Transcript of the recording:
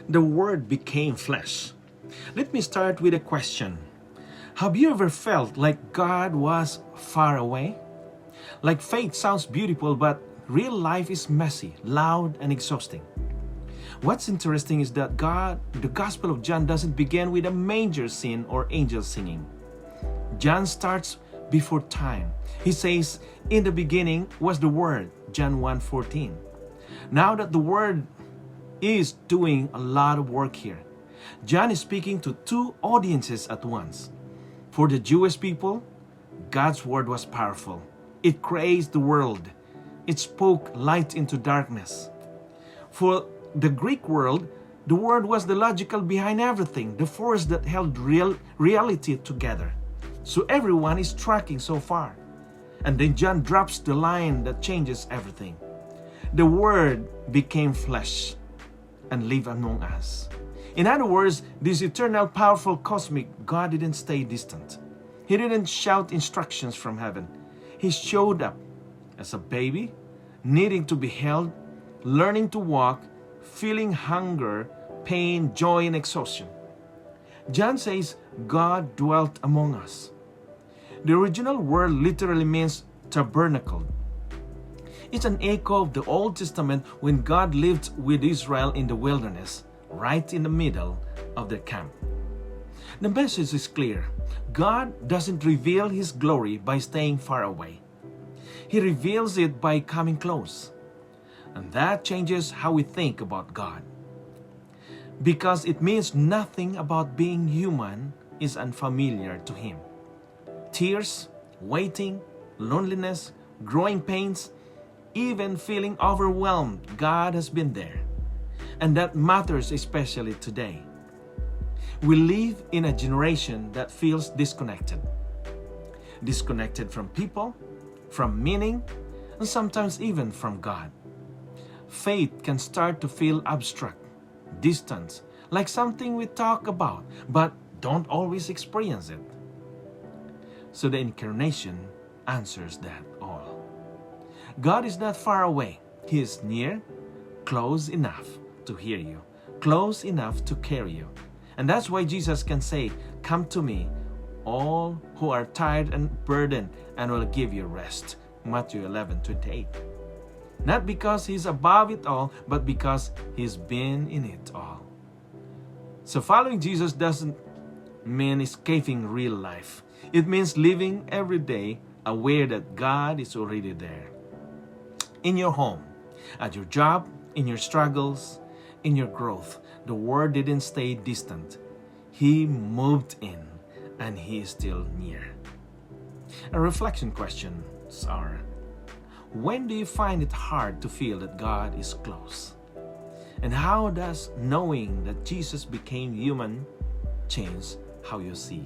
The Word became flesh. Let me start with a question. Have you ever felt like God was far away? Like faith sounds beautiful, but real life is messy, loud, and exhausting. What's interesting is that the Gospel of John doesn't begin with a manger scene or angels singing. John starts before time. He says, "In the beginning was the Word," John 1:14. Now that the Word is doing a lot of work here, John is speaking to two audiences at once. For the Jewish people, God's Word was powerful. It created the world. It spoke light into darkness. For the Greek world, the Word was the logical behind everything, the force that held reality together. So everyone is tracking so far. And then John drops the line that changes everything. The Word became flesh and lived among us. In other words, this eternal, powerful, cosmic God didn't stay distant. He didn't shout instructions from heaven. He showed up as a baby, needing to be held, learning to walk, feeling hunger, pain, joy, and exhaustion. John says God dwelt among us. The original word literally means tabernacle. It's an echo of the Old Testament when God lived with Israel in the wilderness, right in the middle of their camp. The message is clear. God doesn't reveal His glory by staying far away. He reveals it by coming close. And that changes how we think about God. Because it means nothing about being human is unfamiliar to Him. Tears, waiting, loneliness, growing pains, even feeling overwhelmed, God has been there. And that matters especially today. We live in a generation that feels disconnected. Disconnected from people, from meaning, and sometimes even from God. Faith can start to feel abstract, distant, like something we talk about, but don't always experience it. So the Incarnation answers that all. God is not far away. He is near, close enough to hear you, close enough to carry you. And that's why Jesus can say, "Come to me, all who are tired and burdened, and will give you rest." Matthew 11:28. Not because He's above it all, but because He's been in it all. So following Jesus doesn't mean escaping real life. It means living every day aware that God is already there. In your home, at your job, in your struggles, in your growth, the Word didn't stay distant. He moved in, and He is still near. A reflection questions are: when do you find it hard to feel that God is close? And how does knowing that Jesus became human change how you see